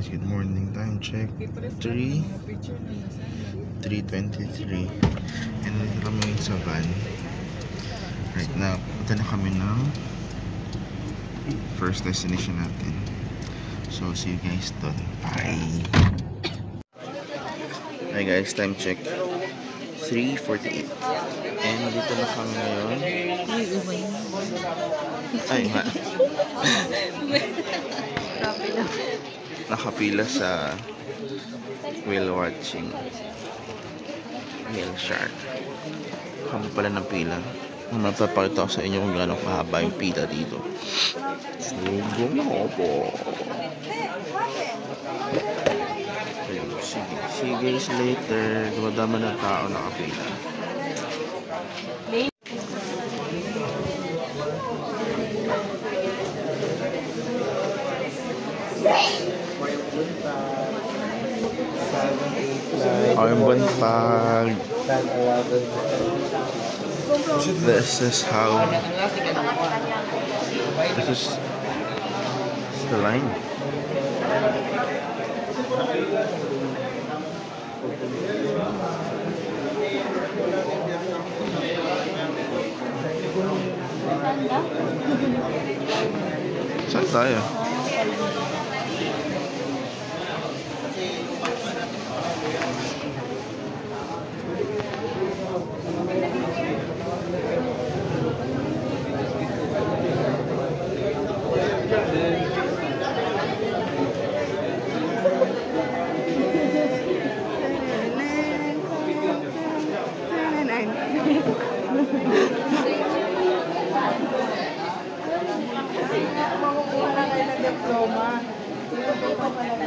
guys, good morning. Time check 3:23 and nandito kami sa van right now. Punta na kami ng first destination natin, so see you guys doon. Bye. Hi guys, time check 3:48 and nandito na kami ngayon. Ay nga. Nakapila sa whale watching, whale shark. Kami pala ng pila. Mapapakita ko sa inyo kung gaano kahaba yung pila dito. Sugong ako po. Sige, see you guys later. Dumadama ng tao nakapila. Ang Banpag. This is the line. Saan tayo?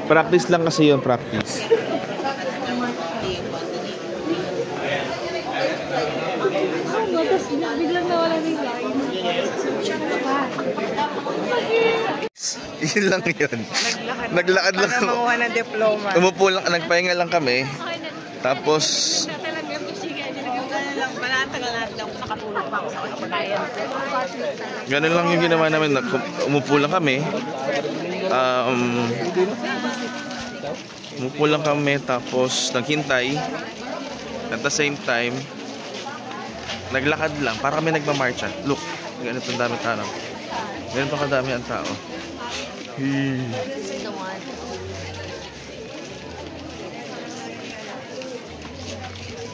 Practice lang kasi yun, practice. Biglang nawala ng line. Yun lang yun. Naglakad lang. Para makuha ng diploma. Umupo lang, nagpahinga lang kami. Tapos ganun lang yung ginawa namin. Umupo lang kami. Umupo lang kami, tapos naghintay. At the same time, naglakad lang. Para kami nagmamarcha. Look, ganito ang dami tao. Ganito kadami ang tao.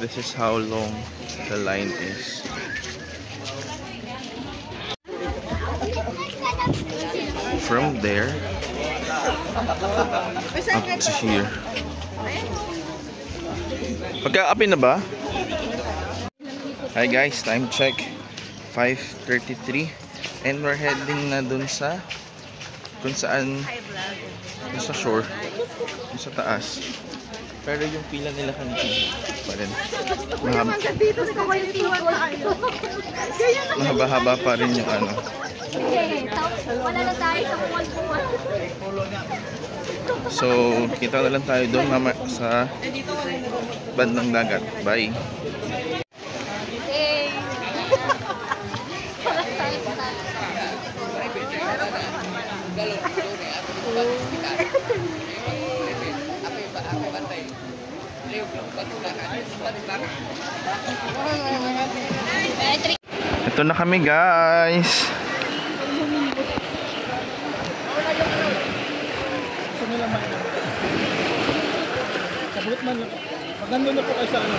This is how long the line is. From there up to here. Pagka-apin na ba? Hi guys, time check 5:33 and we're heading na dun sa kung saan, dun sa shore, dun sa taas. Pero yung pila nila kanina pa rin. Mahaba-haba pa rin yung ano. Wala na tayo sa puwan-puwan. So, kita na lang tayo doon sa bandang dagat. Bye! Ito na kami guys. Maganda na po kayo sa ano.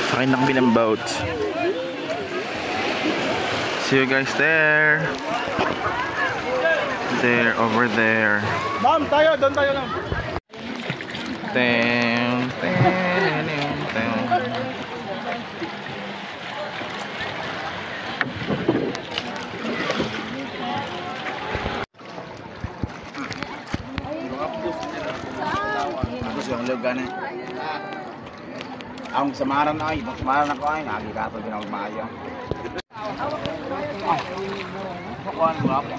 Sakay na kami ng boat. See you guys there. There, over there. Ma'am, tayo, doon tayo lang. Ten, ten, ten. Ang lugar na. Ang samaran na ay, samaran ako ay, nakikita din ako maayo. Kuhaan mo ako.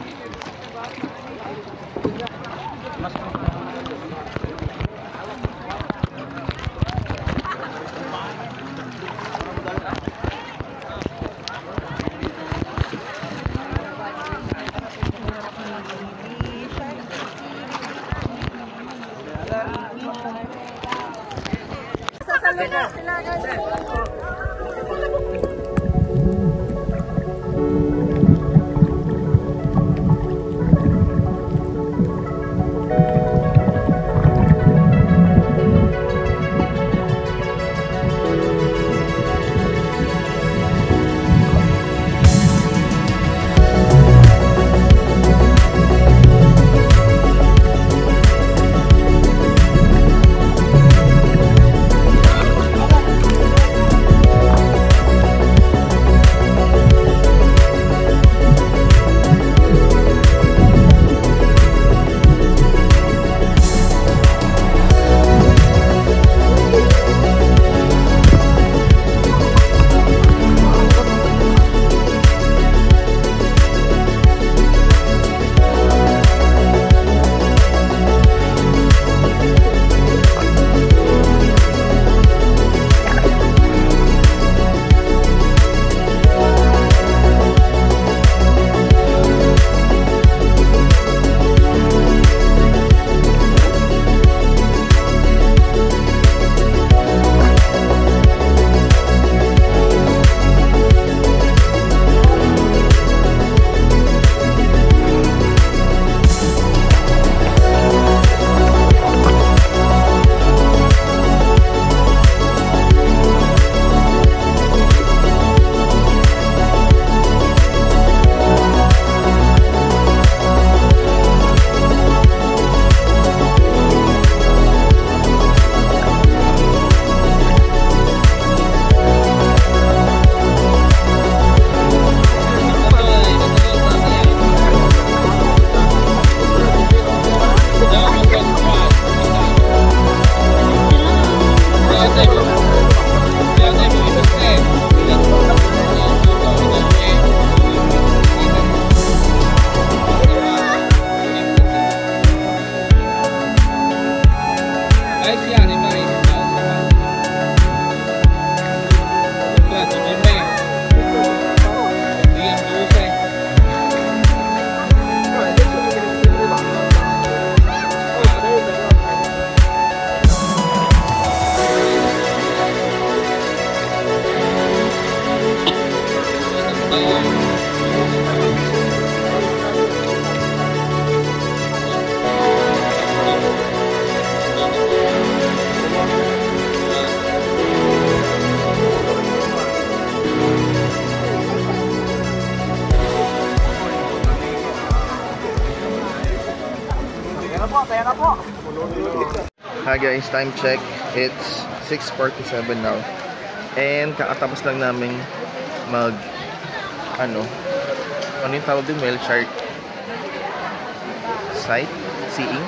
Hi guys, time check. It's 6:47 now. And kakatapos lang namin mag ano yung tawag din? Whale shark sight? Seeing?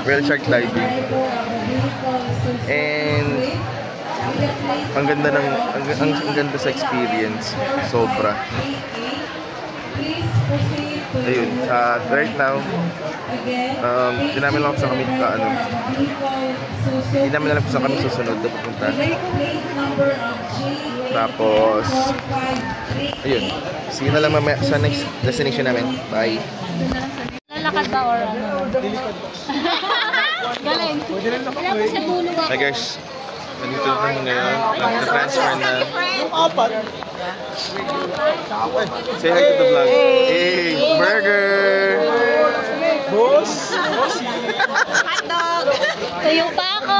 Whale shark diving. And ang ganda ng ang ganda sa experience. Sobra. Ayun, right now hindi namin alam kung saan kami hindi namin alam kung saan kami susunod na pupunta. Tapos ayun, see you na lang mamaya sa next destination namin. Bye. Lalakad ba or ano? Galing. Hi guys, nandito kami ngayon. Nag-transfer na. Say hi to the vlog. Hey, burger! Boss! Hotdog! Tuyong pa ako!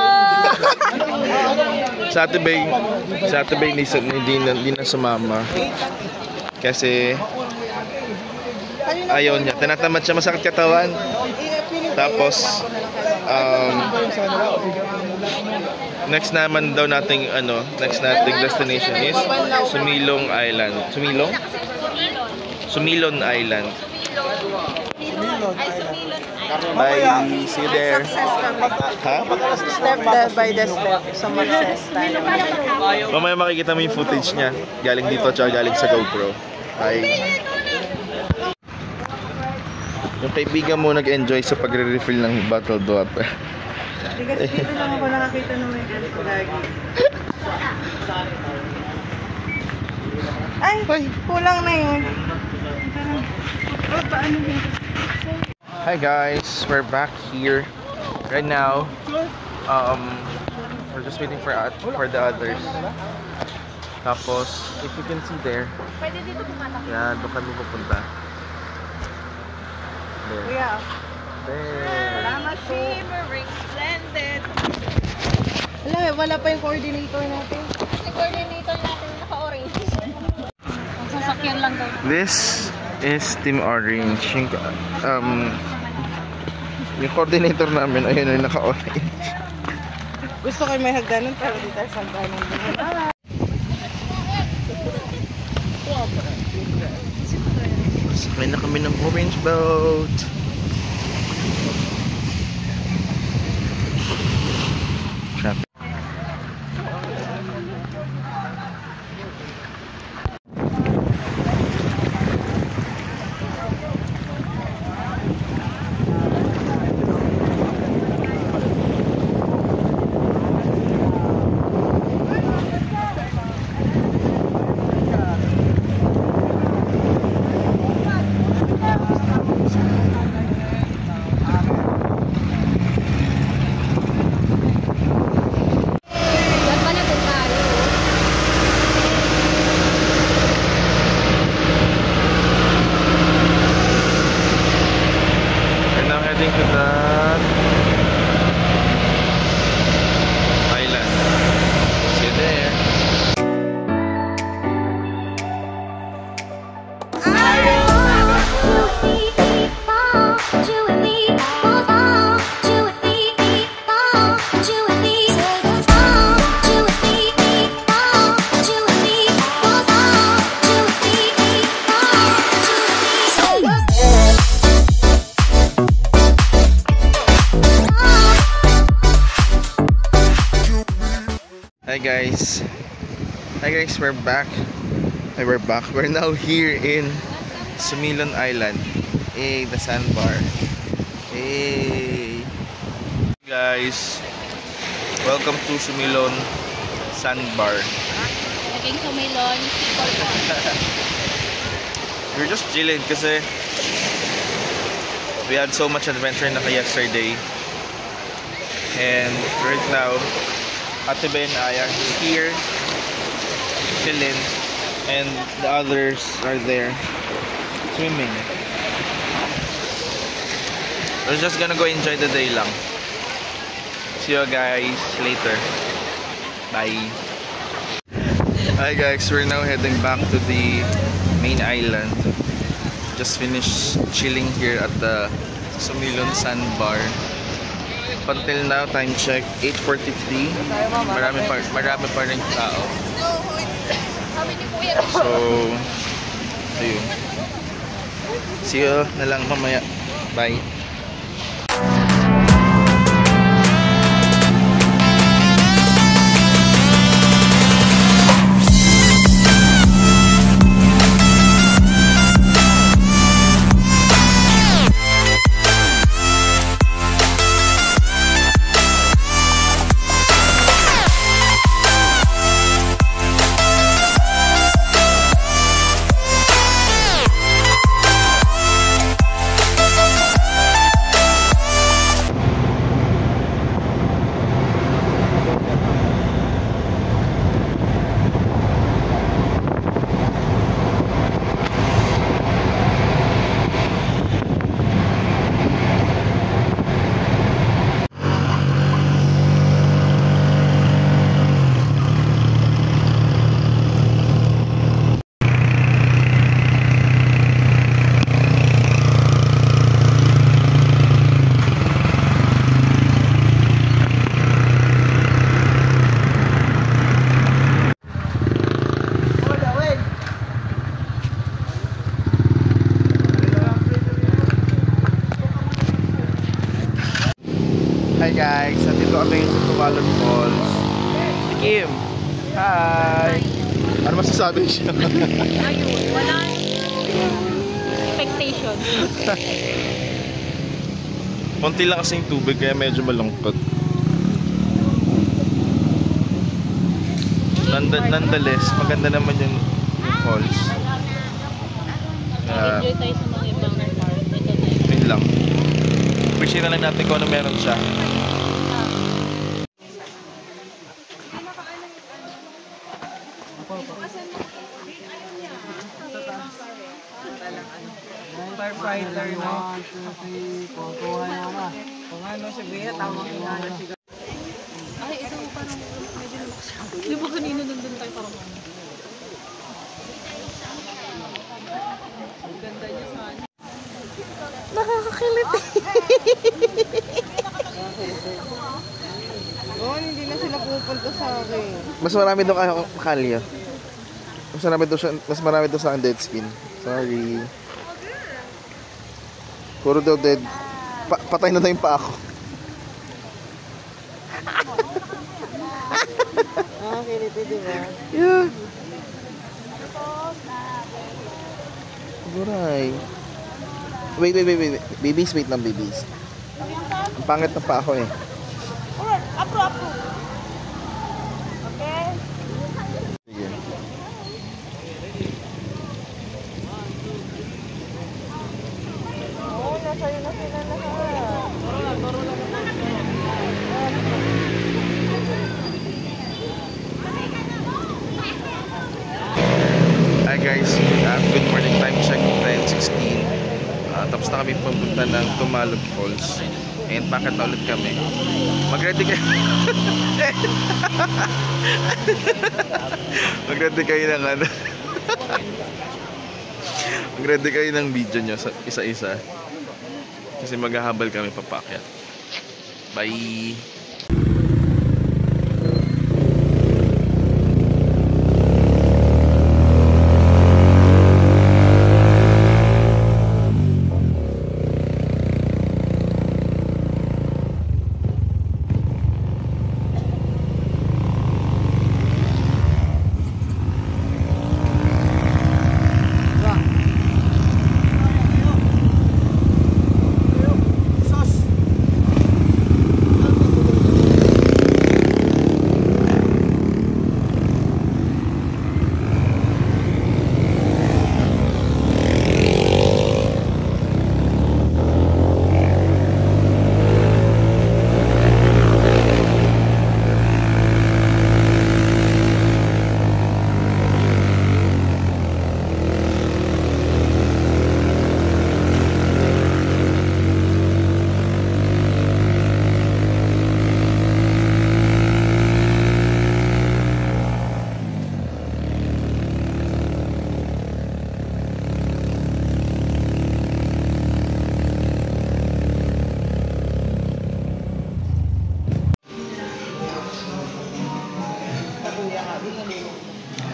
Saturday hindi na sumama. Kasi ayaw niya. Tinatamad siya, masakit katawan. Tapos next naman daw nating next destination is Sumilong Island. Sumilon Island. Bye, see you there. Ha? Step by the step. So mag-test tayo. Mamaya makikita mo yung footage niya. Galing dito at galing sa GoPro. Bye. Yung kaibigan mo nag-enjoy sa pagre-refill ng bottled water. Kasi dito lang ako nakakita ng may ganito lagi. Ay! Kulang na yun. Paano yun? Hi guys, we're back here right now. We're just waiting for the others. Tapos, if you can see there, Pwede dito pumatak. yan, doon kami pupunta. There. Kuya, There. salamat po. Shimmering splendid. Wala pa yung coordinator natin. Yung coordinator natin naka-orange. Ang sasakyan lang daw. This is Team Orange. Yung coordinator namin, ayun yung naka-orange. Gusto kayo may hagdanan pero di tayo sa hagdanan. Sakay na kami ng orange boat. Traffic. Yan pala kung tayo. We're now heading to the island. See you there. Hi guys, we're back. We're now here in Sumilon Island. Hey, the sandbar. Hey guys, welcome to Sumilon Sandbar. Naging sumilon, people po. We're just chilling kasi we had so much adventure na yesterday. And right now, Ate Ben and I are here chilling, and the others are there swimming. We're just gonna go enjoy the day lang. See you guys later. Bye. Hi guys, we're now heading back to the main island. Just finished chilling here at the Sumilon Sandbar. Until now, time check 8:43. Marami pa rin tao. Sabi ni Kuya. So, ayun. See you na lang mamaya. Bye. Hi guys, nandito kami sa Tumalon Falls. Si Kim! Hi! Ano masasabi siya? Ayun, walang expectation. Konti lang kasing tubig kaya medyo malungkot. Nonetheless, maganda naman yung falls. Enjoy tayo sa mga ibang part. Ito na yun. Yun lang. Appreciate na lang natin kung ano meron siya. fighter na. Kung ano si Bea, tawag nga na siya. Ay, ito parang medyo lumakas siya. Di ba kanina nandun tayo parang ano? Ang ganda niya sana. Nakakakilit. Oh, hindi na sila pupunta sa akin. Mas marami doon kalya. Mas marami doon sa dead skin. Sorry. Puro daw dead. Patay na daw yung pa ako. Nakakakilit, di ba? Yeah. Guray. Wait. Babies, wait lang, babies. Ang pangit na pa ako eh. Apro. Okay? Sige. Oo, nasa'yo na sila lahat. Hi guys, good morning, time check 10:16. Tapos na kami pupunta ng Tumalog Falls. And bakit na ulit kami? Mag-ready kayo. Mag-ready kayo ng ano. Mag-ready kayo ng video nyo isa-isa. Kasi maghahabal kami papakyat. Bye!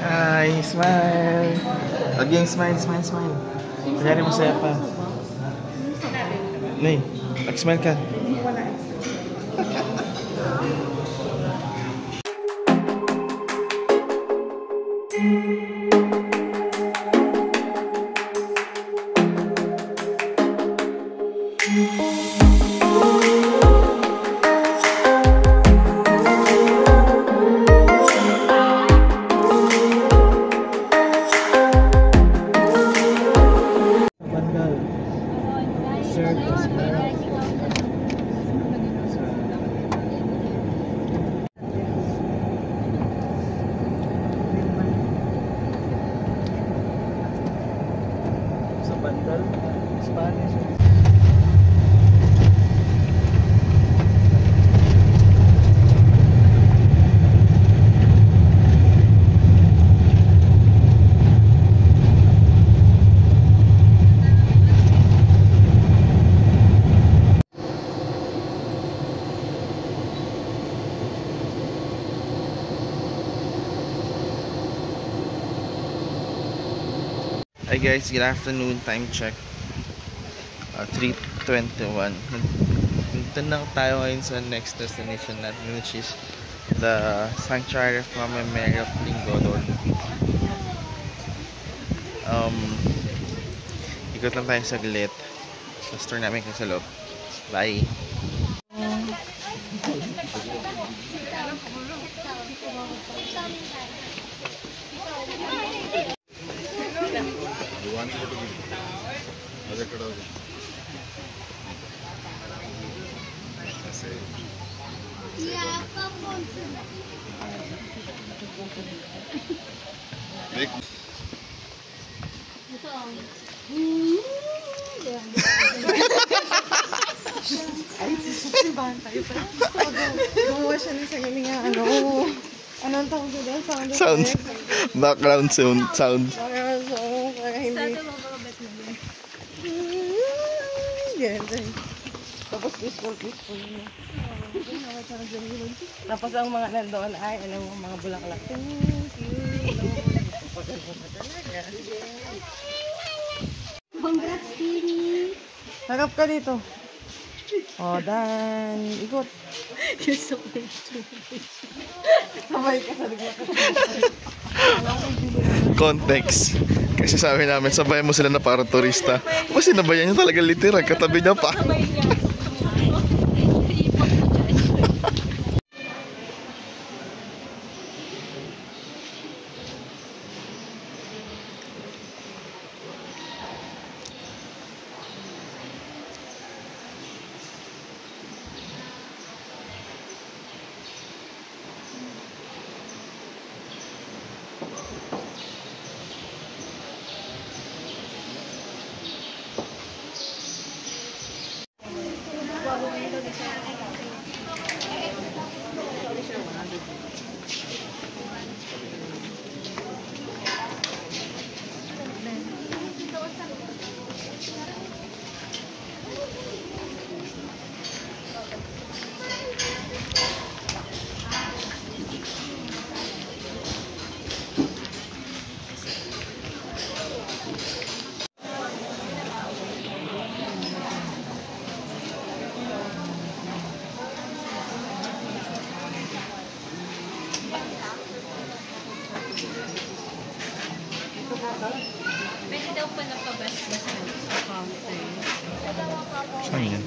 Hi, smile. Again, smile. Kunyari masaya pa. Nay, mag-smile ka. Hi guys, good afternoon. Time check 3:21. Nandito na tayo ngayon sa next destination natin, which is the Sanctuary of Mama Mary of Lingodon. Ikot lang tayo saglit. Tapos tour namin kayo sa loob. Bye! Ay, sususibahan tayo pa. Gumawa siya ng sarili nga, ano. Anong tawag doon? Sound. Background sound. Para hindi. Ganyan. Tapos peaceful yun. Tapos ang mga nandoon ay, alam mo, mga bulaklak. Paganda na talaga. Congrats, Kiri. Harap ka dito. O, Dan. Ikot. You're so cute. Sabay ka sa ligla ka. Context. Kasi sabi namin, sabayan mo sila na para turista. Kasi sinabayan niya talaga literal. Katabi niya pa. Sabay niya. Pwede daw pa napabas-basan sa counter. Saan yan?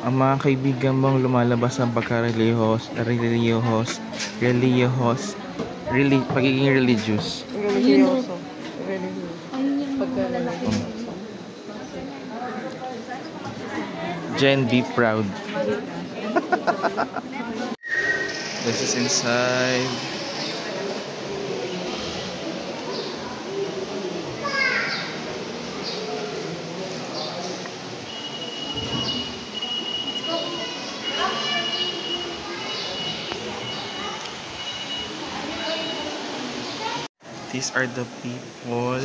Ang mga kaibigan mong lumalabas ng pagiging religious. Religyoso. Pagka-religyoso. Jen, be proud. This is inside. These are the people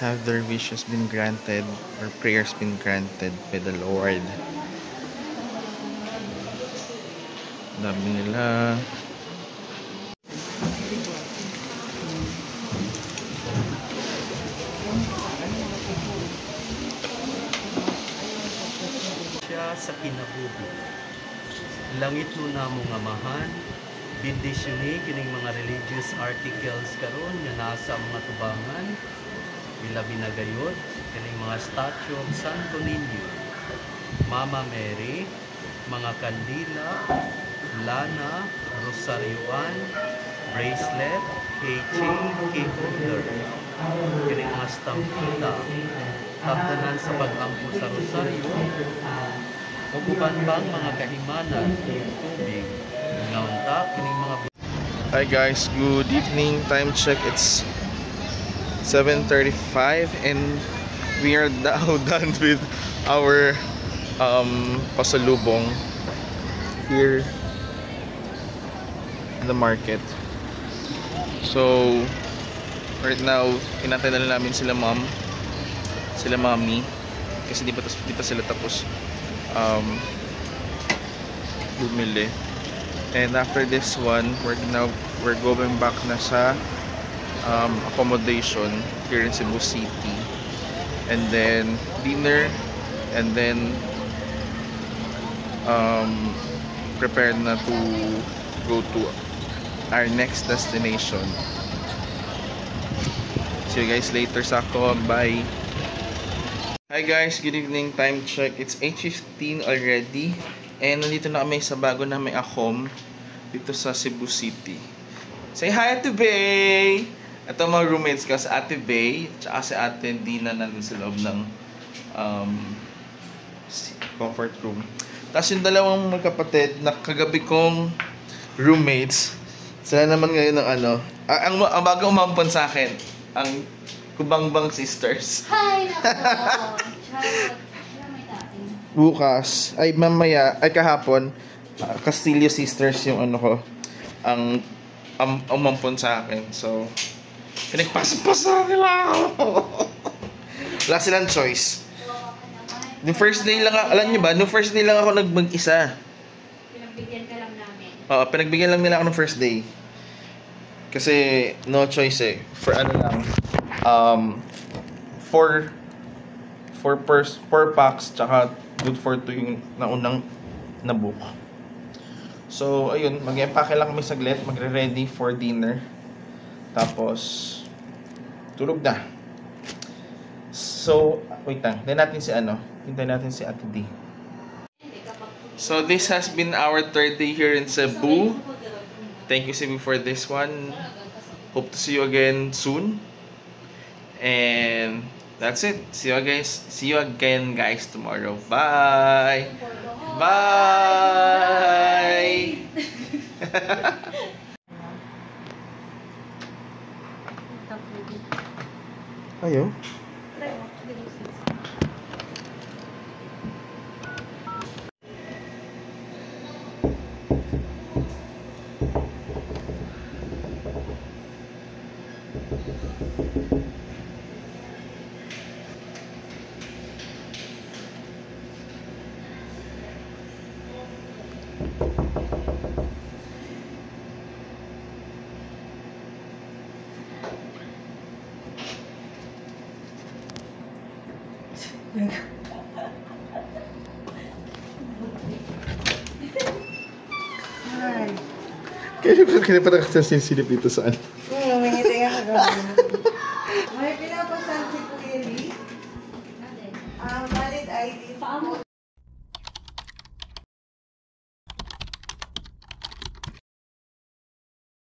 have their wishes been granted or prayers been granted by the Lord. Dami nila. Siya sa kinabuhi. Langit mo na mong amahan, bendisyoni kining mga religious articles karon nga nasa mga tubangan, bilabi na gayod kining mga statue of Santo Niño, Mama Mary, mga kandila, lana, rosaryoan, bracelet, keychain, key holder, kini mga stampita, tagdanan sa pag-ampo sa rosaryo, uguban bang mga kahimanan, tubig, ngaunta, kining mga. Hi guys, good evening. Time check, it's 7:35 and we are now done with our pasalubong here in the market. So right now inantay na namin sila mami kasi di pa sila tapos bumili. And after this one, we're going back na sa accommodation here in Cebu City, and then dinner, and then prepare na to go to our next destination. See you guys later sa ako. Bye. Hi guys, good evening. Time check, it's 8:15 already, and nandito na kami sa bago na may akom dito sa Cebu City. Say hi, Ate Bay! Ito mga roommates ko, sa Ate Bay tsaka si Ate Dina nandun sa loob ng comfort room. Tapos yung dalawang magkapatid na kagabi kong roommates, Sila naman ngayon ng ano. Ang bago umampon sa akin, ang Kubangbang Sisters. Hi, nako. Charot. May dating. Bukas, ay mamaya, ay kahapon, Castillo Sisters yung ano ko, ang umampon sa akin. So, pinagpasa nila ako. Wala silang choice. Nung first day lang, alam nyo ba, nung first day lang ako mag-isa. Pinagbigyan ka lang namin. Oo, pinagbigyan lang nila ako ng first day. Kasi, no choice eh. For ano lang, 4 packs, tsaka good for 2 yung naunang nabook. So, ayun, mag-empake lang kami saglit, magre-ready for dinner. Tapos, tulog na. So, wait lang, hintayin natin si Ate D. So, this has been our third day here in Cebu. Thank you, Cebu, for this one. Hope to see you again soon. And that's it. See you again, guys, tomorrow. Bye. Bye. Ayo. Kaya pa nakasasilip dito saan? Mangingiti nga kagawin. May pinapasan si Kuya Lee. Valid ID.